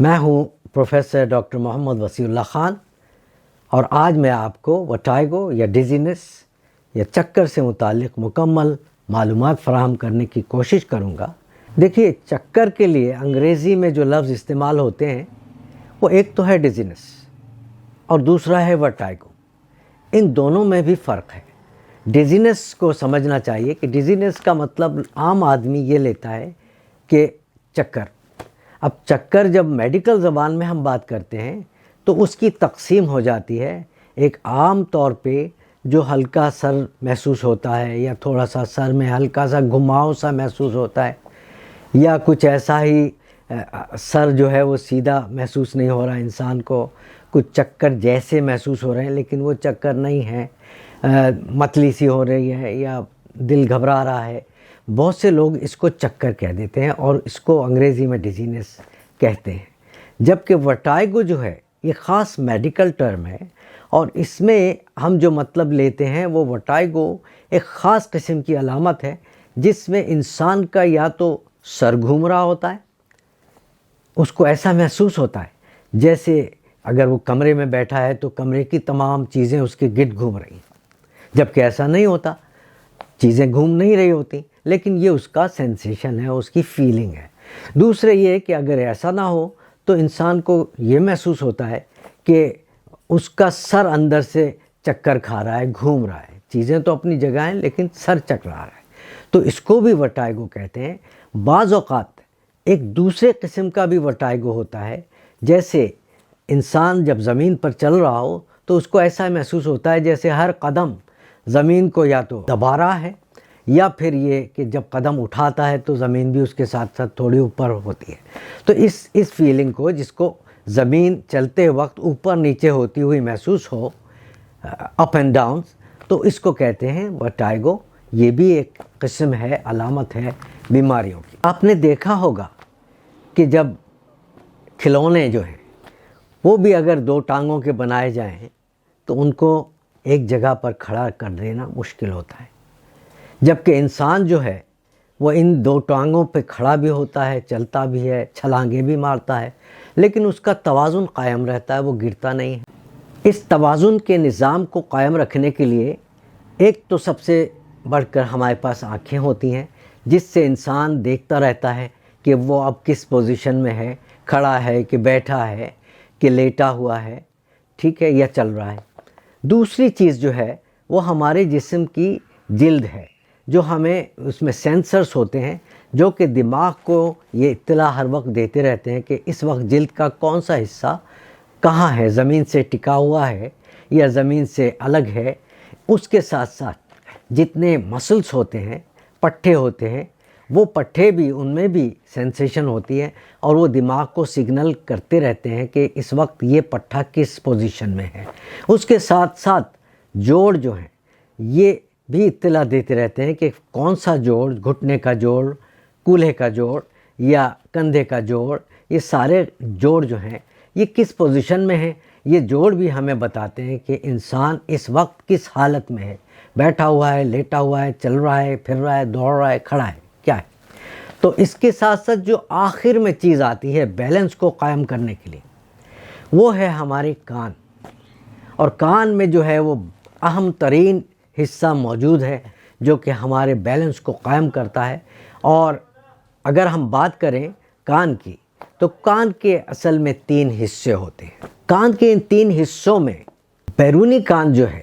میں ہوں professor doctor محمد وسیع اللہ خان، اور آج میں آپ کو وٹائگو یا ڈیزینس یا چکر سے متعلق مکمل معلومات فراہم کرنے کی کوشش کروں گا۔ دیکھیے، چکر کے لیے انگریزی میں جو لفظ استعمال ہوتے ہیں وہ ایک تو ہے ڈیزینس اور دوسرا ہے وٹائگو۔ ان دونوں میں بھی فرق ہے۔ ڈیزینس کو سمجھنا چاہیے کہ ڈیزینس کا مطلب عام آدمی یہ لیتا ہے کہ چکر۔ اب چکر جب میڈیکل زبان میں ہم بات کرتے ہیں تو اس کی تقسیم ہو جاتی ہے۔ ایک عام طور پہ جو ہلکا سر محسوس ہوتا ہے یا تھوڑا سا سر میں ہلکا سا گھماؤ سا محسوس ہوتا ہے، یا کچھ ایسا ہی سر جو ہے وہ سیدھا محسوس نہیں ہو رہا انسان کو، کچھ چکر جیسے محسوس ہو رہے ہیں لیکن وہ چکر نہیں ہے، متلی سی ہو رہی ہے یا دل گھبرا رہا ہے، بہت سے لوگ اس کو چکر کہہ دیتے ہیں اور اس کو انگریزی میں ڈیزینس کہتے ہیں۔ جبکہ وٹائگو جو ہے یہ خاص میڈیکل ٹرم ہے، اور اس میں ہم جو مطلب لیتے ہیں وہ وٹائگو ایک خاص قسم کی علامت ہے جس میں انسان کا یا تو سر گھوم رہا ہوتا ہے، اس کو ایسا محسوس ہوتا ہے جیسے اگر وہ کمرے میں بیٹھا ہے تو کمرے کی تمام چیزیں اس کے گرد گھوم رہی ہیں، جبکہ ایسا نہیں ہوتا، چیزیں گھوم نہیں رہی ہوتی، لیکن یہ اس کا سینسیشن ہے، اس کی فیلنگ ہے۔ دوسرے یہ کہ اگر ایسا نہ ہو تو انسان کو یہ محسوس ہوتا ہے کہ اس کا سر اندر سے چکر کھا رہا ہے، گھوم رہا ہے، چیزیں تو اپنی جگہ ہیں لیکن سر چکرا رہا ہے، تو اس کو بھی وٹائگو کہتے ہیں۔ بعض اوقات ایک دوسرے قسم کا بھی وٹائگو ہوتا ہے، جیسے انسان جب زمین پر چل رہا ہو تو اس کو ایسا محسوس ہوتا ہے جیسے ہر قدم زمین کو یا تو دبا رہا ہے، یا پھر یہ کہ جب قدم اٹھاتا ہے تو زمین بھی اس کے ساتھ ساتھ تھوڑی اوپر ہوتی ہے۔ تو اس فیلنگ کو، جس کو زمین چلتے وقت اوپر نیچے ہوتی ہوئی محسوس ہو، اپ اینڈ ڈاؤن، تو اس کو کہتے ہیں وٹائگو۔ یہ بھی ایک قسم ہے، علامت ہے بیماریوں کی۔ آپ نے دیکھا ہوگا کہ جب کھلونے جو ہیں وہ بھی اگر دو ٹانگوں کے بنائے جائیں تو ان کو ایک جگہ پر کھڑا کر دینا مشکل ہوتا ہے، جبکہ انسان جو ہے وہ ان دو ٹانگوں پہ کھڑا بھی ہوتا ہے، چلتا بھی ہے، چھلانگیں بھی مارتا ہے، لیکن اس کا توازن قائم رہتا ہے، وہ گرتا نہیں ہے۔ اس توازن کے نظام کو قائم رکھنے کے لیے ایک تو سب سے بڑھ کر ہمارے پاس آنکھیں ہوتی ہیں، جس سے انسان دیکھتا رہتا ہے کہ وہ اب کس پوزیشن میں ہے، کھڑا ہے کہ بیٹھا ہے کہ لیٹا ہوا ہے، ٹھیک ہے، یا چل رہا ہے۔ دوسری چیز جو ہے وہ ہمارے جسم کی جلد ہے، جو ہمیں اس میں سینسرز ہوتے ہیں جو کہ دماغ کو یہ اطلاع ہر وقت دیتے رہتے ہیں کہ اس وقت جلد کا کون سا حصہ کہاں ہے، زمین سے ٹکا ہوا ہے یا زمین سے الگ ہے۔ اس کے ساتھ ساتھ جتنے مسلز ہوتے ہیں، پٹھے ہوتے ہیں، وہ پٹھے بھی، ان میں بھی سینسیشن ہوتی ہے اور وہ دماغ کو سگنل کرتے رہتے ہیں کہ اس وقت یہ پٹھا کس پوزیشن میں ہے۔ اس کے ساتھ ساتھ جوڑ جو ہیں یہ بھی اطلاع دیتے رہتے ہیں کہ کون سا جوڑ، گھٹنے کا جوڑ، کولہے کا جوڑ یا کندھے کا جوڑ، یہ سارے جوڑ جو ہیں یہ کس پوزیشن میں ہیں۔ یہ جوڑ بھی ہمیں بتاتے ہیں کہ انسان اس وقت کس حالت میں ہے، بیٹھا ہوا ہے، لیٹا ہوا ہے، چل رہا ہے، پھر رہا ہے، دوڑ رہا ہے، کھڑا ہے، کیا ہے۔ تو اس کے ساتھ ساتھ جو آخر میں چیز آتی ہے بیلنس کو قائم کرنے کے لیے، وہ ہے ہمارے کان۔ اور کان میں جو ہے وہ اہم ترین حصہ موجود ہے جو کہ ہمارے بیلنس کو قائم کرتا ہے۔ اور اگر ہم بات کریں کان کی تو کان کے اصل میں 3 حصے ہوتے ہیں۔ کان کے ان 3 حصوں میں بیرونی کان جو ہے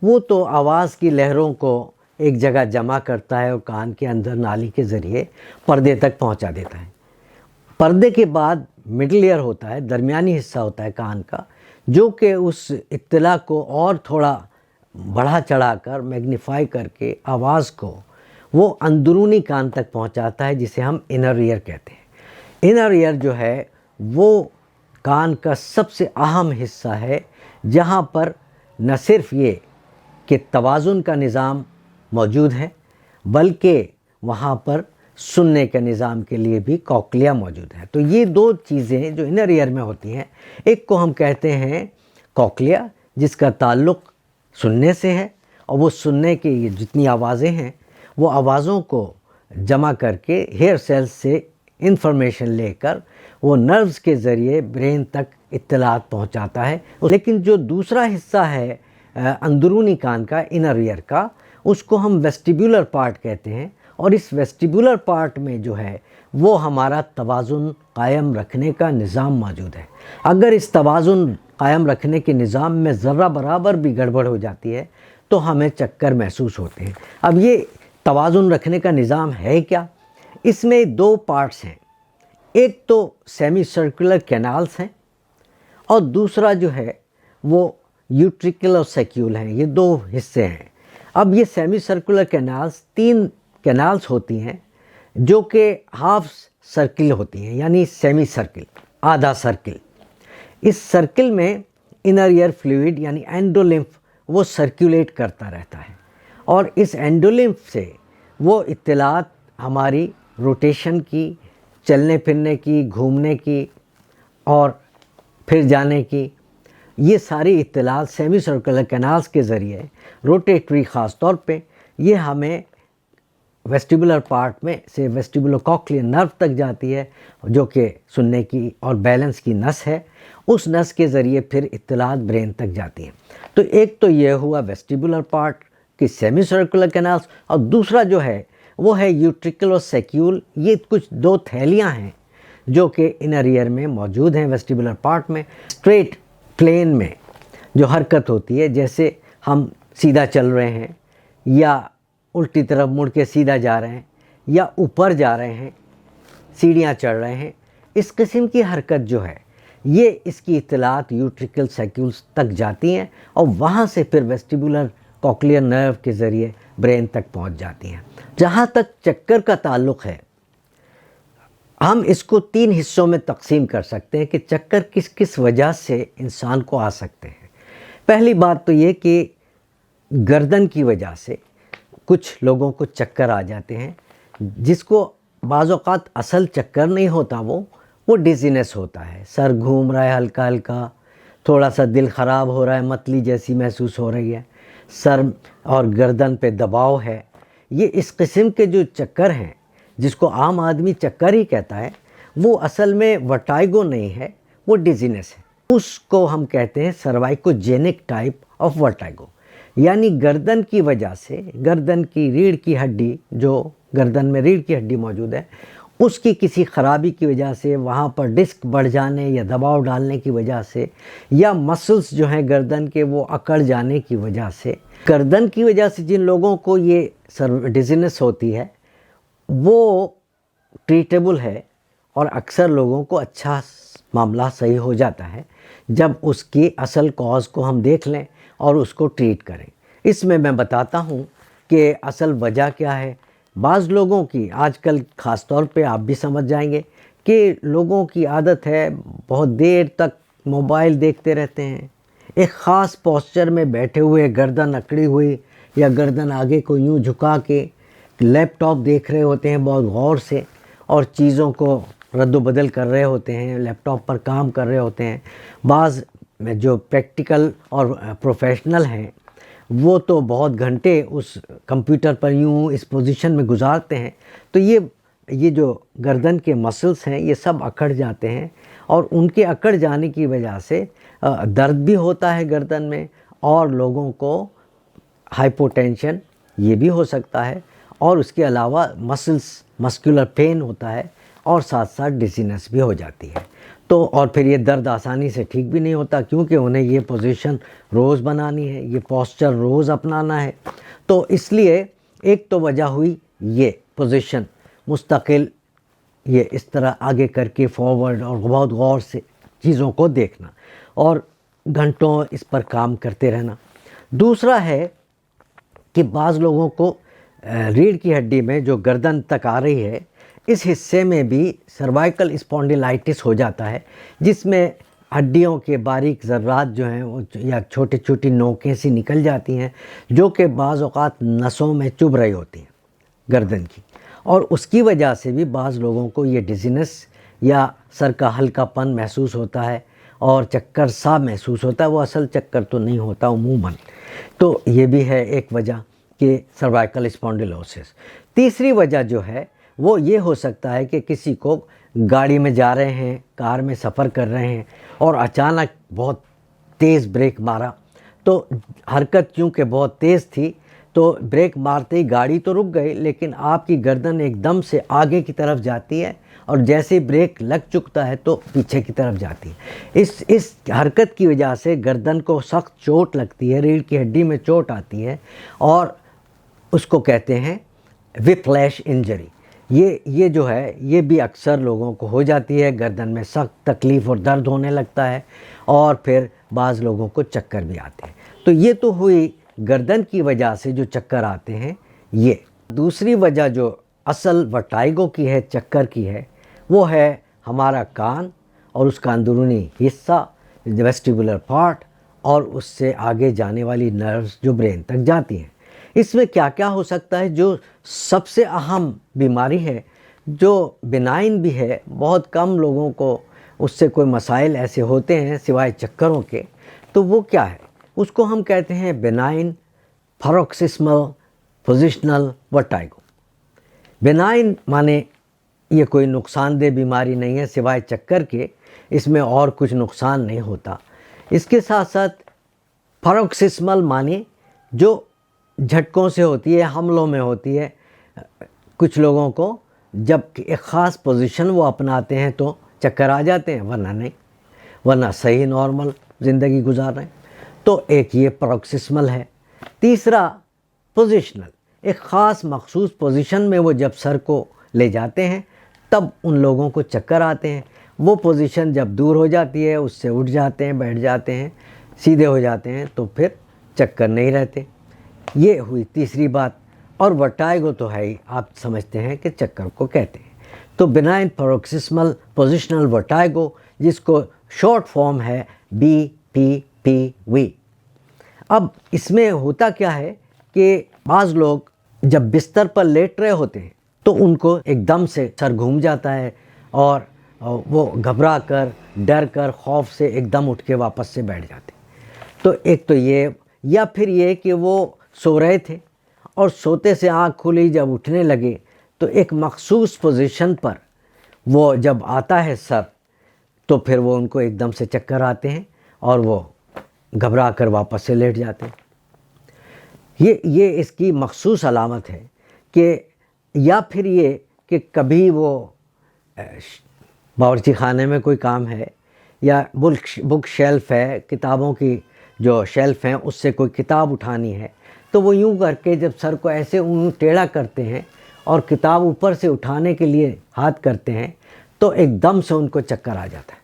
وہ تو آواز کی لہروں کو ایک جگہ جمع کرتا ہے اور کان کے اندر نالی کے ذریعے پردے تک پہنچا دیتا ہے۔ پردے کے بعد مڈل ایئر ہوتا ہے، درمیانی حصہ ہوتا ہے کان کا، جو کہ اس اطلاع کو اور تھوڑا بڑھا چڑھا کر، میگنیفائی کر کے آواز کو وہ اندرونی کان تک پہنچاتا ہے، جسے ہم انر ایئر کہتے ہیں۔ انر ایئر جو ہے وہ کان کا سب سے اہم حصہ ہے، جہاں پر نہ صرف یہ کہ توازن کا نظام موجود ہے بلکہ وہاں پر سننے کے نظام کے لیے بھی کوکلیا موجود ہے۔ تو یہ 2 چیزیں جو انر ایئر میں ہوتی ہیں، ایک کو ہم کہتے ہیں کوکلیا، جس کا تعلق سننے سے ہے، اور وہ سننے کی جتنی آوازیں ہیں وہ آوازوں کو جمع کر کے ہیئر سیلز سے انفارمیشن لے کر وہ نروز کے ذریعے برین تک اطلاعات پہنچاتا ہے. لیکن جو دوسرا حصہ ہے اندرونی کان کا، انر ایئر کا، اس کو ہم ویسٹیبولر پارٹ کہتے ہیں. اور اس ویسٹیبولر پارٹ میں جو ہے وہ ہمارا توازن قائم رکھنے کا نظام موجود ہے. اگر اس توازن قائم رکھنے کے نظام میں ذرہ برابر بھی گڑبڑ ہو جاتی ہے تو ہمیں چکر محسوس ہوتے ہیں. اب یہ توازن رکھنے کا نظام ہے کیا؟ اس میں دو پارٹس ہیں. ایک تو سیمی سرکولر کینالز ہیں اور دوسرا جو ہے وہ یوٹریکل اور سیکیول ہیں. یہ دو حصے ہیں. اب یہ سیمی سرکولر کینالز 3 کینالز ہوتی ہیں جو کہ ہاف سرکل ہوتی ہیں، یعنی سیمی سرکل، آدھا سرکل. اس سرکل میں انر ایئر فلوئڈ یعنی اینڈولمف وہ سرکولیٹ کرتا رہتا ہے اور اس اینڈولمف سے وہ اطلاعات ہماری روٹیشن کی، چلنے پھرنے کی، گھومنے کی اور پھر جانے کی، یہ ساری اطلاعات سیمی سرکولر کینالز کے ذریعے روٹیٹری خاص طور پہ یہ ہمیں ویسٹیبولر پارٹ میں سے ویسٹیبولو کوکلیئر نرو تک جاتی ہے جو کہ سننے کی اور بیلنس کی نس ہے. اس نس کے ذریعے پھر اطلاعات برین تک جاتی ہیں. تو ایک تو یہ ہوا ویسٹیبولر پارٹ کی سیمی سرکولر کینالز، اور دوسرا جو ہے وہ ہے یوٹریکل اور سیکیول. یہ کچھ 2 تھیلیاں ہیں جو کہ انر ایئر میں موجود ہیں ویسٹیبولر پارٹ میں. اسٹریٹ پلین میں جو حرکت ہوتی ہے، جیسے ہم سیدھا چل رہے ہیں یا الٹی طرف مڑ کے سیدھا جا رہے ہیں یا اوپر جا رہے ہیں، سیڑھیاں چڑھ رہے ہیں، اس قسم کی حرکت جو ہے یہ اس کی اطلاعات یوٹریکل سیکیولز تک جاتی ہیں اور وہاں سے پھر ویسٹیبولر کوکلیئر نرو کے ذریعے برین تک پہنچ جاتی ہیں. جہاں تک چکر کا تعلق ہے، ہم اس کو 3 حصوں میں تقسیم کر سکتے ہیں کہ چکر کس کس وجہ سے انسان کو آ سکتے ہیں. پہلی بات تو یہ کہ گردن کی وجہ سے کچھ لوگوں کو چکر آ جاتے ہیں، جس کو بعض اوقات اصل چکر نہیں ہوتا، وہ ڈیزینس ہوتا ہے. سر گھوم رہا ہے ہلکا ہلکا، تھوڑا سا دل خراب ہو رہا ہے، متلی جیسی محسوس ہو رہی ہے، سر اور گردن پہ دباؤ ہے. یہ اس قسم کے جو چکر ہیں جس کو عام آدمی چکر ہی کہتا ہے، وہ اصل میں وٹائگو نہیں ہے، وہ ڈیزینس ہے. اس کو ہم کہتے ہیں سروائکوجینک ٹائپ آف وٹائگو. یعنی گردن کی وجہ سے، گردن کی ریڑھ کی ہڈی، جو گردن میں ریڑھ کی ہڈی موجود ہے، اس کی کسی خرابی کی وجہ سے، وہاں پر ڈسک بڑھ جانے یا دباؤ ڈالنے کی وجہ سے، یا مسلز جو ہیں گردن کے وہ اکڑ جانے کی وجہ سے، گردن کی وجہ سے جن لوگوں کو یہ ڈیزینس ہوتی ہے وہ ٹریٹیبل ہے اور اکثر لوگوں کو اچھا معاملہ صحیح ہو جاتا ہے جب اس کی اصل کاز کو ہم دیکھ لیں اور اس کو ٹریٹ کریں. اس میں بتاتا ہوں کہ اصل وجہ کیا ہے. بعض لوگوں کی آج کل خاص طور پہ آپ بھی سمجھ جائیں گے کہ لوگوں کی عادت ہے بہت دیر تک موبائل دیکھتے رہتے ہیں، ایک خاص پوسچر میں بیٹھے ہوئے، گردن اکڑی ہوئی یا گردن آگے کو یوں جھکا کے لیپ ٹاپ دیکھ رہے ہوتے ہیں بہت غور سے، اور چیزوں کو رد و بدل کر رہے ہوتے ہیں، لیپ ٹاپ پر کام کر رہے ہوتے ہیں. بعض جو پریکٹیکل اور پروفیشنل ہیں وہ تو بہت گھنٹے اس کمپیوٹر پر یوں اس پوزیشن میں گزارتے ہیں. تو یہ جو گردن کے مسلز ہیں یہ سب اکڑ جاتے ہیں، اور ان کے اکڑ جانے کی وجہ سے درد بھی ہوتا ہے گردن میں، اور لوگوں کو ہائپوٹینشن یہ بھی ہو سکتا ہے، اور اس کے علاوہ مسکولر پین ہوتا ہے، اور ساتھ ساتھ ڈیزینس بھی ہو جاتی ہے. تو اور پھر یہ درد آسانی سے ٹھیک بھی نہیں ہوتا، کیونکہ انہیں یہ پوزیشن روز بنانی ہے، یہ پوسچر روز اپنانا ہے. تو اس لیے ایک تو وجہ ہوئی یہ پوزیشن مستقل یہ اس طرح آگے کر کے فارورڈ اور بہت غور سے چیزوں کو دیکھنا اور گھنٹوں اس پر کام کرتے رہنا. دوسرا ہے کہ بعض لوگوں کو ریڑھ کی ہڈی میں جو گردن تک آ رہی ہے اس حصے میں بھی سروائکل اسپونڈیلائٹس ہو جاتا ہے، جس میں ہڈیوں کے باریک ذرات جو ہیں یا چھوٹی چھوٹی نوکیں سی نکل جاتی ہیں جو کہ بعض اوقات نسوں میں چبھ رہی ہوتی ہیں گردن کی، اور اس کی وجہ سے بھی بعض لوگوں کو یہ ڈیزینس یا سر کا ہلکا پن محسوس ہوتا ہے اور چکر سا محسوس ہوتا ہے. وہ اصل چکر تو نہیں ہوتا عموماً. تو یہ بھی ہے ایک وجہ کہ سروائکل اسپونڈیلوسس. تیسری وجہ جو ہے وہ یہ ہو سکتا ہے کہ کسی کو گاڑی میں جا رہے ہیں، کار میں سفر کر رہے ہیں اور اچانک بہت تیز بریک مارا، تو حرکت چونکہ بہت تیز تھی تو بریک مارتے ہی گاڑی تو رک گئی، لیکن آپ کی گردن ایک دم سے آگے کی طرف جاتی ہے اور جیسے بریک لگ چکتا ہے تو پیچھے کی طرف جاتی ہے۔ اس حرکت کی وجہ سے گردن کو سخت چوٹ لگتی ہے، ریڑھ کی ہڈی میں چوٹ آتی ہے اور اس کو کہتے ہیں وپلیش انجری۔ یہ جو ہے یہ بھی اکثر لوگوں کو ہو جاتی ہے، گردن میں سخت تکلیف اور درد ہونے لگتا ہے اور پھر بعض لوگوں کو چکر بھی آتے ہیں۔ تو یہ تو ہوئی گردن کی وجہ سے جو چکر آتے ہیں۔ یہ دوسری وجہ جو اصل وٹائگو کی ہے، چکر کی ہے، وہ ہے ہمارا کان اور اس کا اندرونی حصہ ویسٹیبولر پارٹ اور اس سے آگے جانے والی نروز جو برین تک جاتی ہیں۔ اس میں کیا کیا ہو سکتا ہے؟ جو سب سے اہم بیماری ہے، جو بنائن بھی ہے، بہت کم لوگوں کو اس سے کوئی مسائل ایسے ہوتے ہیں سوائے چکروں کے، تو وہ کیا ہے؟ اس کو ہم کہتے ہیں بنائن پیروکسسمل پوزیشنل ورٹائگو۔ بنائن مانے یہ کوئی نقصان دہ بیماری نہیں ہے سوائے چکر کے، اس میں اور کچھ نقصان نہیں ہوتا۔ اس کے ساتھ ساتھ پیروکسسمل مانے جو جھٹکوں سے ہوتی ہے، حملوں میں ہوتی ہے۔ کچھ لوگوں کو جب ایک خاص پوزیشن وہ اپناتے ہیں تو چکر آ جاتے ہیں، ورنہ نہیں، ورنہ صحیح نارمل زندگی گزار رہے ہیں۔ تو ایک یہ پیروکسسمل ہے۔ تیسرا پوزیشنل، ایک خاص مخصوص پوزیشن میں وہ جب سر کو لے جاتے ہیں تب ان لوگوں کو چکر آتے ہیں۔ وہ پوزیشن جب دور ہو جاتی ہے، اس سے اٹھ جاتے ہیں، بیٹھ جاتے ہیں، سیدھے ہو جاتے ہیں تو پھر چکر نہیں رہتے۔ یہ ہوئی تیسری بات۔ اور ورٹائگو تو ہے ہی، آپ سمجھتے ہیں کہ چکر کو کہتے ہیں۔ تو بنائن پیروکسسمل پوزیشنل ورٹائگو، جس کو شارٹ فارم ہے BPPV۔ اب اس میں ہوتا کیا ہے کہ بعض لوگ جب بستر پر لیٹ رہے ہوتے ہیں تو ان کو ایک دم سے سر گھوم جاتا ہے اور وہ گھبرا کر، ڈر کر، خوف سے ایک دم اٹھ کے واپس سے بیٹھ جاتے ہیں۔ تو ایک تو یہ، یا پھر یہ کہ وہ سو رہے تھے اور سوتے سے آنکھ کھلی، جب اٹھنے لگے تو ایک مخصوص پوزیشن پر وہ جب آتا ہے سر تو پھر وہ ان کو ایک دم سے چکر آتے ہیں اور وہ گھبرا کر واپس سے لیٹ جاتے ہیں۔ یہ اس کی مخصوص علامت ہے۔ کہ یا پھر یہ کہ کبھی وہ باورچی خانے میں کوئی کام ہے یا بک شیلف ہے، کتابوں کی جو شیلف ہیں اس سے کوئی کتاب اٹھانی ہے، تو وہ یوں کر کے جب سر کو ایسے ٹیڑھا کرتے ہیں اور کتاب اوپر سے اٹھانے کے لیے ہاتھ کرتے ہیں تو ایک دم سے ان کو چکر آ جاتا ہے۔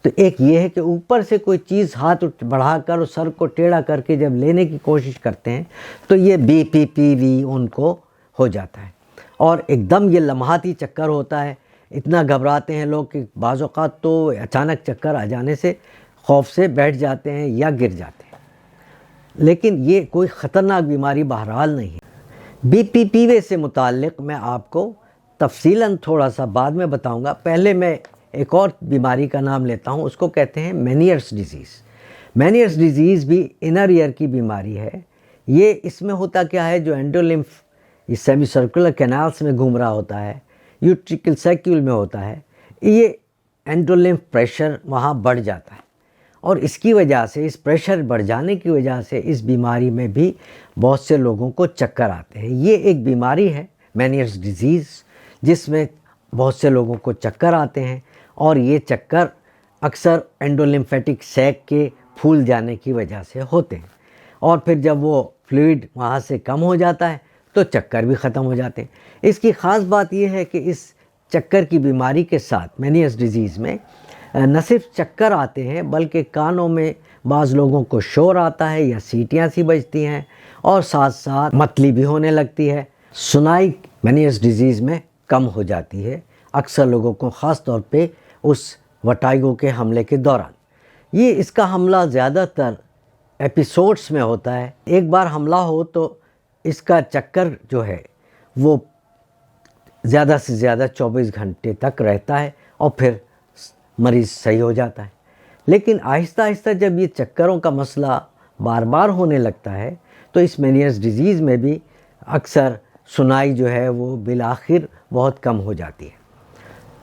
تو ایک یہ ہے کہ اوپر سے کوئی چیز ہاتھ بڑھا کر اور سر کو ٹیڑھا کر کے جب لینے کی کوشش کرتے ہیں تو یہ BPPV ان کو ہو جاتا ہے اور ایک دم یہ لمحاتی چکر ہوتا ہے۔ اتنا گھبراتے ہیں لوگ کہ بعض اوقات تو اچانک چکر آ جانے سے خوف سے بیٹھ جاتے ہیں یا گر جاتے ہیں، لیکن یہ کوئی خطرناک بیماری بہرحال نہیں ہے۔ BPPV سے متعلق میں آپ کو تفصیلاً تھوڑا سا بعد میں بتاؤں گا۔ پہلے میں ایک اور بیماری کا نام لیتا ہوں، اس کو کہتے ہیں مینیئرس ڈیزیز۔ مینیئرس ڈیزیز بھی انر ایئر کی بیماری ہے۔ یہ اس میں ہوتا کیا ہے، جو اینڈولمف یہ سیمی سرکولر کینالس میں گھوم رہا ہوتا ہے، یوٹریکل سیکیول میں ہوتا ہے، یہ اینڈولمف پریشر وہاں بڑھ جاتا ہے اور اس کی وجہ سے، اس پریشر بڑھ جانے کی وجہ سے اس بیماری میں بھی بہت سے لوگوں کو چکر آتے ہیں۔ یہ ایک بیماری ہے مینیئرس ڈیزیز جس میں بہت سے لوگوں کو چکر آتے ہیں اور یہ چکر اکثر اینڈولمفیٹک سیک کے پھول جانے کی وجہ سے ہوتے ہیں اور پھر جب وہ فلوئڈ وہاں سے کم ہو جاتا ہے تو چکر بھی ختم ہو جاتے ہیں۔ اس کی خاص بات یہ ہے کہ اس چکر کی بیماری کے ساتھ مینیئرس ڈیزیز میں نہ صرف چکر آتے ہیں بلکہ کانوں میں بعض لوگوں کو شور آتا ہے یا سیٹیاں سی بجتی ہیں اور ساتھ ساتھ متلی بھی ہونے لگتی ہے۔ سنائی مینیئرس ڈیزیز میں کم ہو جاتی ہے اکثر لوگوں کو، خاص طور پہ اس وٹائگو کے حملے کے دوران۔ یہ اس کا حملہ زیادہ تر ایپیسوڈس میں ہوتا ہے۔ ایک بار حملہ ہو تو اس کا چکر جو ہے وہ زیادہ سے زیادہ 24 گھنٹے تک رہتا ہے اور پھر مریض صحیح ہو جاتا ہے۔ لیکن آہستہ آہستہ جب یہ چکروں کا مسئلہ بار بار ہونے لگتا ہے تو اس مینیئرس ڈیزیز میں بھی اکثر سنائی جو ہے وہ بالآخر بہت کم ہو جاتی ہے۔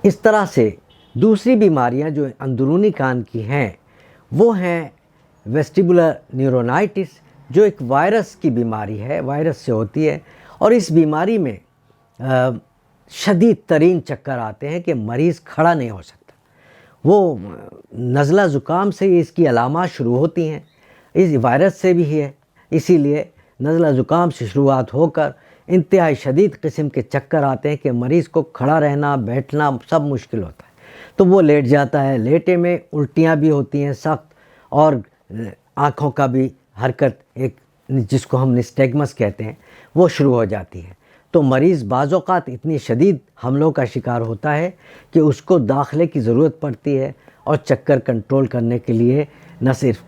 اس طرح سے دوسری بیماریاں جو اندرونی کان کی ہیں وہ ہیں ویسٹیبولر نیورونائٹس، جو ایک وائرس کی بیماری ہے، وائرس سے ہوتی ہے، اور اس بیماری میں شدید ترین چکر آتے ہیں کہ مریض کھڑا نہیں ہو سکتا۔ وہ نزلہ زکام سے اس کی علامات شروع ہوتی ہیں، اس وائرس سے بھی ہے، اسی لیے نزلہ زکام سے شروعات ہو کر انتہائی شدید قسم کے چکر آتے ہیں کہ مریض کو کھڑا رہنا بیٹھنا سب مشکل ہوتا ہے، تو وہ لیٹ جاتا ہے۔ لیٹے میں الٹیاں بھی ہوتی ہیں سخت، اور آنکھوں کا بھی حرکت، ایک جس کو ہم نسٹیگمس کہتے ہیں، وہ شروع ہو جاتی ہے۔ تو مریض بعض اوقات اتنی شدید حملوں کا شکار ہوتا ہے کہ اس کو داخلے کی ضرورت پڑتی ہے، اور چکر کنٹرول کرنے کے لیے نہ صرف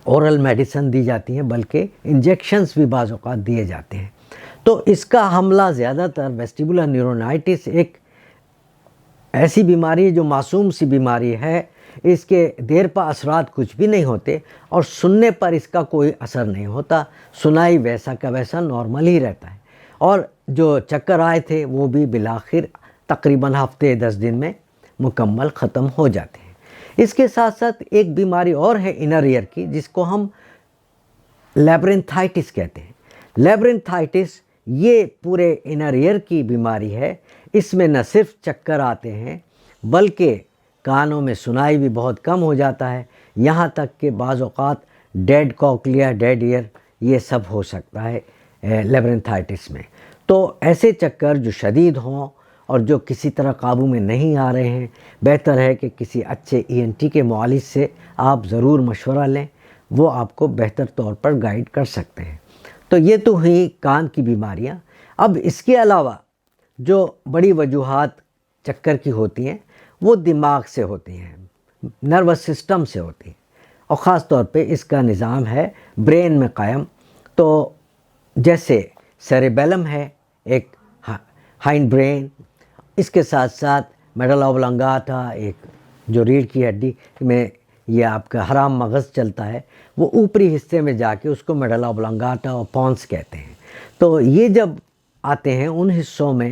اورل میڈیسن دی جاتی ہیں بلکہ انجیکشنز بھی بعض اوقات دیے جاتے ہیں۔ تو اس کا حملہ زیادہ تر ویسٹیبولر نیورونائٹس ایک ایسی بیماری ہے جو معصوم سی بیماری ہے، اس کے دیر پا اثرات کچھ بھی نہیں ہوتے، اور سننے پر اس کا کوئی اثر نہیں ہوتا، سنائی ویسا کا ویسا نارمل ہی رہتا ہے، اور جو چکر آئے تھے وہ بھی بالآخر تقریباً ہفتے 10 دن میں مکمل ختم ہو جاتے ہیں۔ اس کے ساتھ ساتھ ایک بیماری اور ہے انر ایئر کی، جس کو ہم لیبرنتھائٹس کہتے ہیں۔ لیبرنتھائٹس یہ پورے انر ایئر کی بیماری ہے۔ اس میں نہ صرف چکر آتے ہیں بلکہ کانوں میں سنائی بھی بہت کم ہو جاتا ہے، یہاں تک کہ بعض اوقات ڈیڈ کوکلیا، ڈیڈ ایئر، یہ سب ہو سکتا ہے لیبرنتھائٹس میں۔ تو ایسے چکر جو شدید ہوں اور جو کسی طرح قابو میں نہیں آ رہے ہیں، بہتر ہے کہ کسی اچھے ENT کے معالج سے آپ ضرور مشورہ لیں، وہ آپ کو بہتر طور پر گائیڈ کر سکتے ہیں۔ تو یہ تو ہوئی کان کی بیماریاں۔ اب اس کے علاوہ جو بڑی وجوہات چکر کی ہوتی ہیں وہ دماغ سے ہوتی ہیں، نروس سسٹم سے ہوتی ہیں، اور خاص طور پہ اس کا نظام ہے برین میں قائم۔ تو جیسے سیریبیلم ہے ایک ہائنڈ برین، اس کے ساتھ ساتھ میڈلا اوبلانگاٹا، ایک جو ریڑھ کی ہڈی میں یہ آپ کا حرام مغز چلتا ہے، وہ اوپری حصے میں جا کے اس کو میڈلا اوبلانگاٹا اور پونس کہتے ہیں۔ تو یہ جب آتے ہیں ان حصوں میں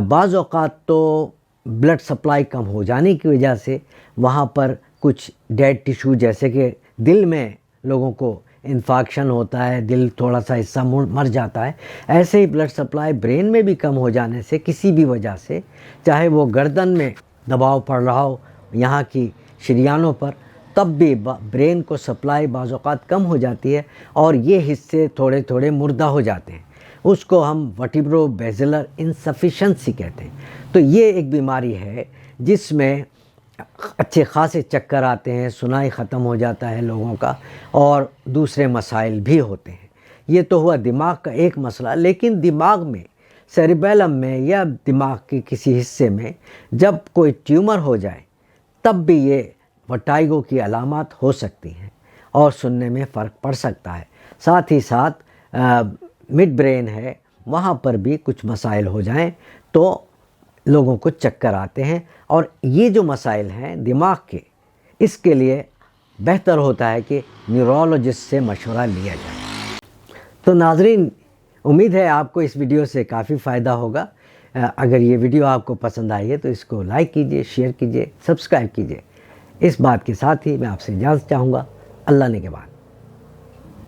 بعض اوقات تو بلڈ سپلائی کم ہو جانے کی وجہ سے وہاں پر کچھ ڈیڈ ٹیشو، جیسے کہ دل میں لوگوں کو انفارکشن ہوتا ہے، دل تھوڑا سا حصہ مر جاتا ہے، ایسے ہی بلڈ سپلائی برین میں بھی کم ہو جانے سے کسی بھی وجہ سے، چاہے وہ گردن میں دباؤ پڑ رہا ہو یہاں کی شریانوں پر، تب بھی برین کو سپلائی بعض اوقات کم ہو جاتی ہے اور یہ حصے تھوڑے تھوڑے مردہ ہو جاتے ہیں، اس کو ہم ورٹیبرو بیزلر انسفیشنسی کہتے ہیں۔ تو یہ ایک بیماری ہے جس میں اچھے خاصے چکر آتے ہیں، سنائی ختم ہو جاتا ہے لوگوں کا، اور دوسرے مسائل بھی ہوتے ہیں۔ یہ تو ہوا دماغ کا ایک مسئلہ، لیکن دماغ میں سیریبیلم میں یا دماغ کے کسی حصے میں جب کوئی ٹیومر ہو جائے تب بھی یہ وٹائگو کی علامات ہو سکتی ہیں اور سننے میں فرق پڑ سکتا ہے۔ ساتھ ہی ساتھ مڈ برین ہے، وہاں پر بھی کچھ مسائل ہو جائیں تو لوگوں کو چکر آتے ہیں، اور یہ جو مسائل ہیں دماغ کے، اس کے لیے بہتر ہوتا ہے کہ نیورولوجسٹ سے مشورہ لیا جائے۔ تو ناظرین، امید ہے آپ کو اس ویڈیو سے کافی فائدہ ہوگا۔ اگر یہ ویڈیو آپ کو پسند آئی ہے تو اس کو لائک کیجئے، شیئر کیجئے، سبسکرائب کیجئے۔ اس بات کے ساتھ ہی میں آپ سے اجازت چاہوں گا۔ اللہ نے کے بعد۔